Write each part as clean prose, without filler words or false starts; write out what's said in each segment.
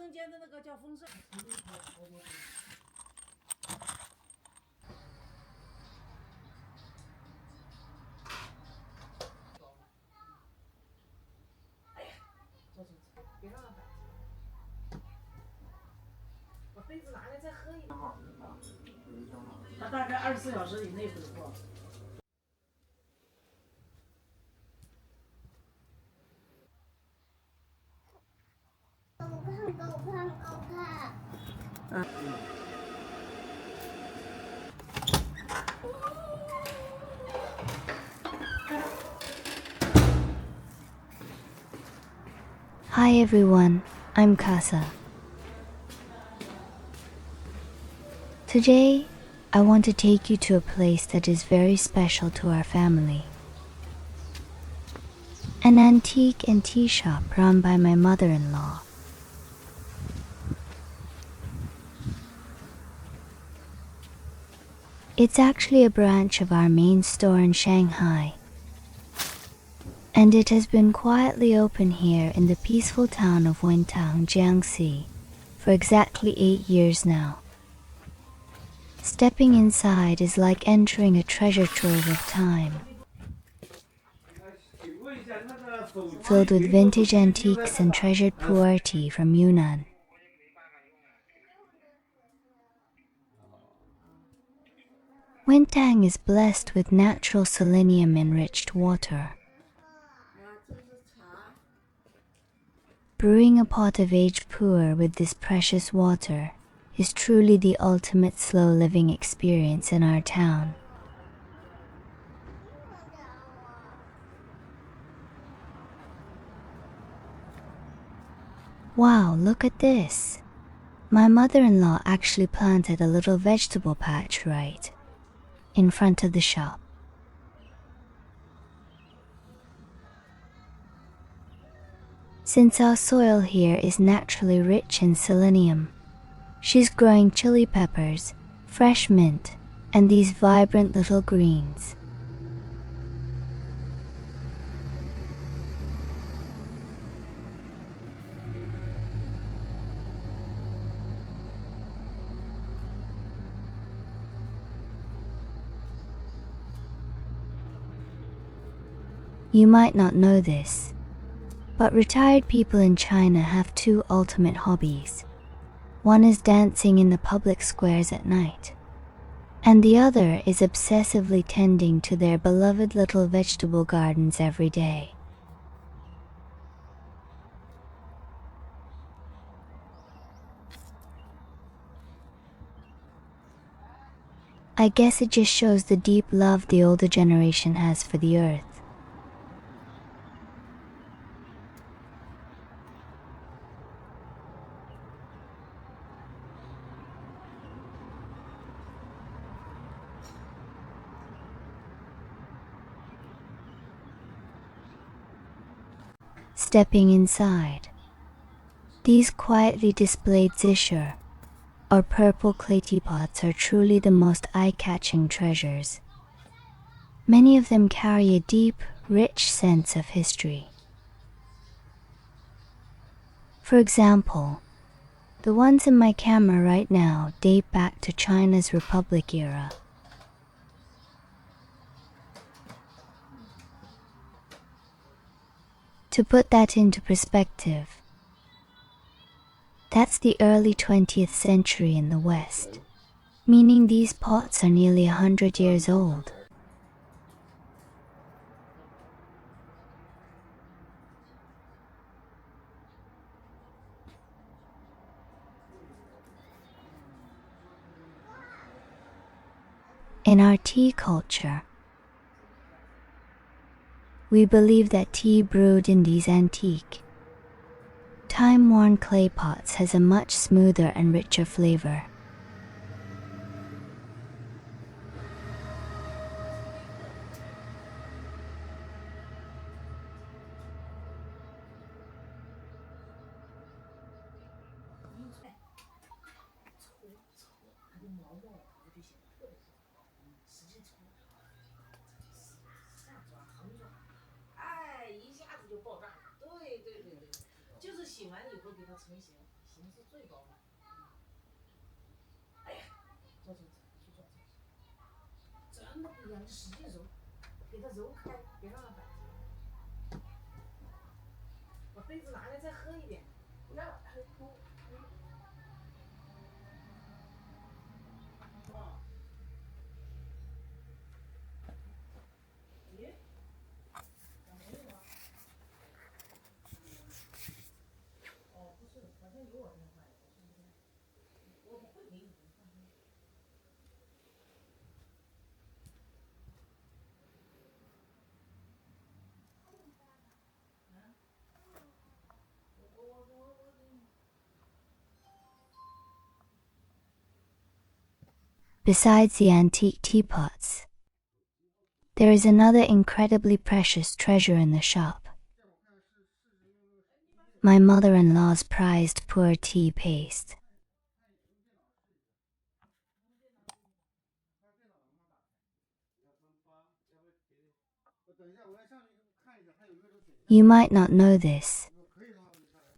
生间的那个叫风扇。哎呀，坐坐坐，别让它摆着。把杯子拿来再喝一口。它大概24小时以内回货。Hi everyone, I'm Casa. Today, I want to take you to a place that is very special to our family. An antique and tea shop run by my mother-in-law. It's actually a branch of our main store in Shanghai, and it has been quietly open here in the peaceful town of Wentang, Jiangxi, for exactly 8 years now. Stepping inside is like entering a treasure trove of time, filled with vintage antiques and treasured Pu'er tea from Yunnan. Wentang is blessed with natural selenium-enriched water. Brewing a pot of aged pu'er with this precious water is truly the ultimate slow living experience in our town. Wow, look at this! My mother-in-law actually planted a little vegetable patch right in front of the shop. Since our soil here is naturally rich in selenium, she's growing chili peppers, fresh mint, and these vibrant little greens. You might not know this, but retired people in China have two ultimate hobbies. One is dancing in the public squares at night, and the other is obsessively tending to their beloved little vegetable gardens every day. I guess it just shows the deep love the older generation has for the earth. Stepping inside, these quietly displayed Zisha, or purple clay teapots, are truly the most eye-catching treasures. Many of them carry a deep, rich sense of history. For example, the ones in my camera right now date back to China's Republic era. To put that into perspective, that's the early 20th century in the West, meaning these pots are nearly 100 years old. In our tea culture, we believe that tea brewed in these antique, time-worn clay pots has a much smoother and richer flavor. 型是最高的。哎呀，坐坐去坐坐，真的不一样，你使劲揉，给它揉开，别让它板结。把杯子拿来再喝一点，不要太多。Besides the antique teapots, there is another incredibly precious treasure in the shop. My mother-in-law's prized Pu'er tea paste. You might not know this,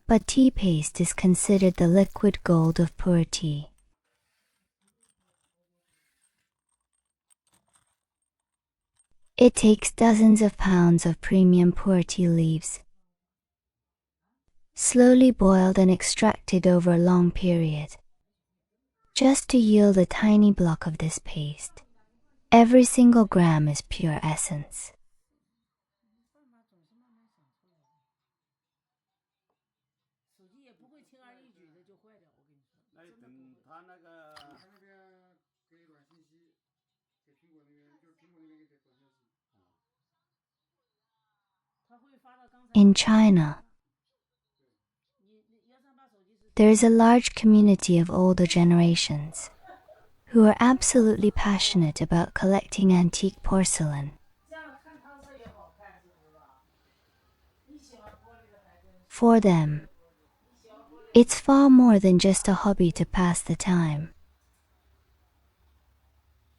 but tea paste is considered the liquid gold of Pu'er tea. It takes dozens of pounds of premium Pu'er tea leaves, slowly boiled and extracted over a long period, just to yield a tiny block of this paste. Every single gram is pure essence. In China, there is a large community of older generations who are absolutely passionate about collecting antique porcelain. For them, it's far more than just a hobby to pass the time.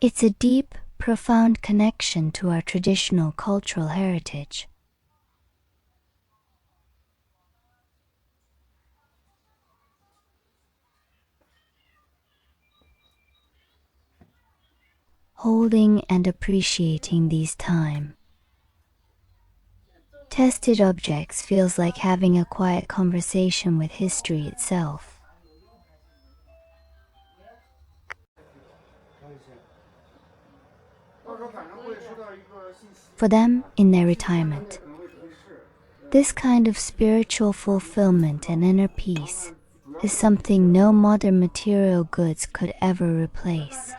It's a deep, profound connection to our traditional cultural heritage. Holding and appreciating these time-tested objects feels like having a quiet conversation with history itself. For them, in their retirement, this kind of spiritual fulfillment and inner peace is something no modern material goods could ever replace.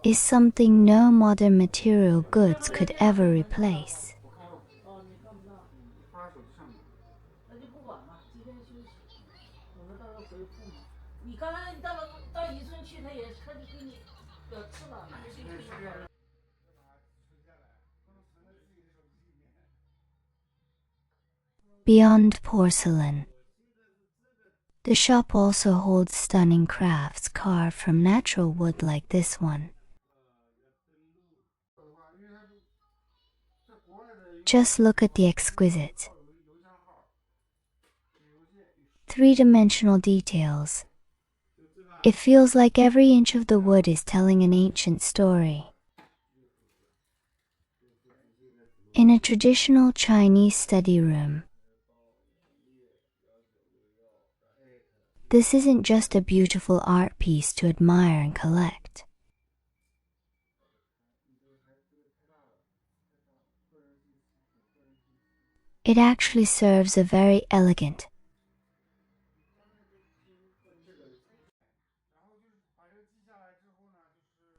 Is something no modern material goods could ever replace. Beyond porcelain, the shop also holds stunning crafts carved from natural wood like this one. Just look at the exquisite, three-dimensional details. It feels like every inch of the wood is telling an ancient story. In a traditional Chinese study room, this isn't just a beautiful art piece to admire and collect. It actually serves a very elegant,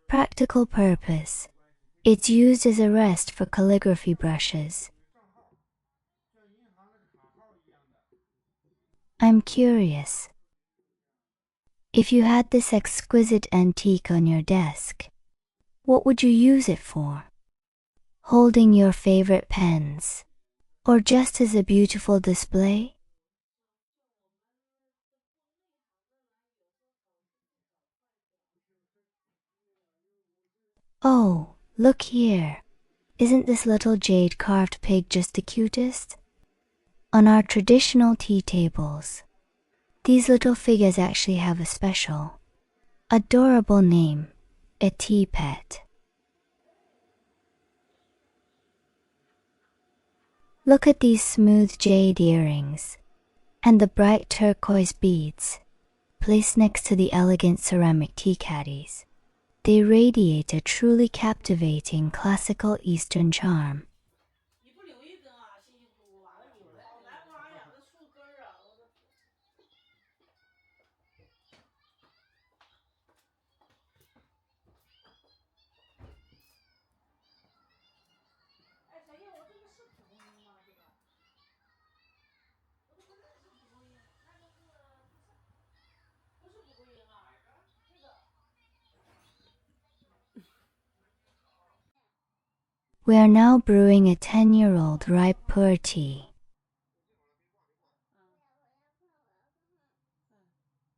practical purpose. It's used as a rest for calligraphy brushes. I'm curious. If you had this exquisite antique on your desk, what would you use it for? Holding your favorite pens, or just as a beautiful display? Oh, look here. Isn't this little jade carved pig just the cutest? On our traditional tea tables, These little figures actually have a special, adorable name, a tea pet. Look at these smooth jade earrings and the bright turquoise beads placed next to the elegant ceramic tea caddies. They radiate a truly captivating classical Eastern charm. We are now brewing a 10-year-old ripe Pu'er tea.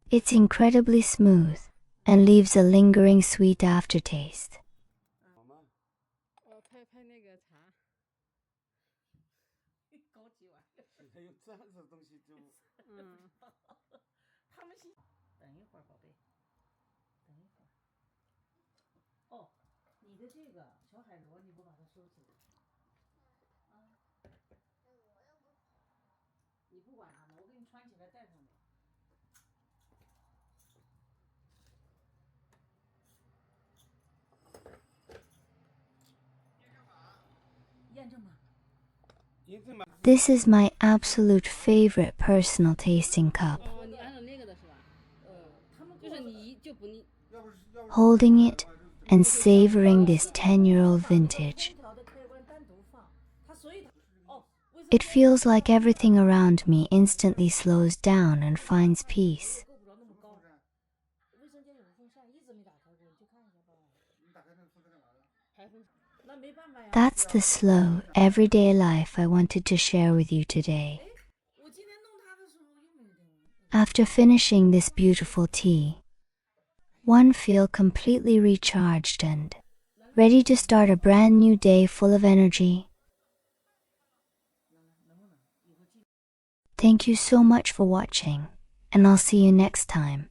It's incredibly smooth and leaves a lingering sweet aftertaste. This is my absolute favorite personal tasting cup. Holding it and savoring this 10-year-old vintage. It feels like everything around me instantly slows down and finds peace. That's the slow, everyday life I wanted to share with you today. After finishing this beautiful tea, one feels completely recharged and ready to start a brand new day full of energy. Thank you so much for watching, and I'll see you next time.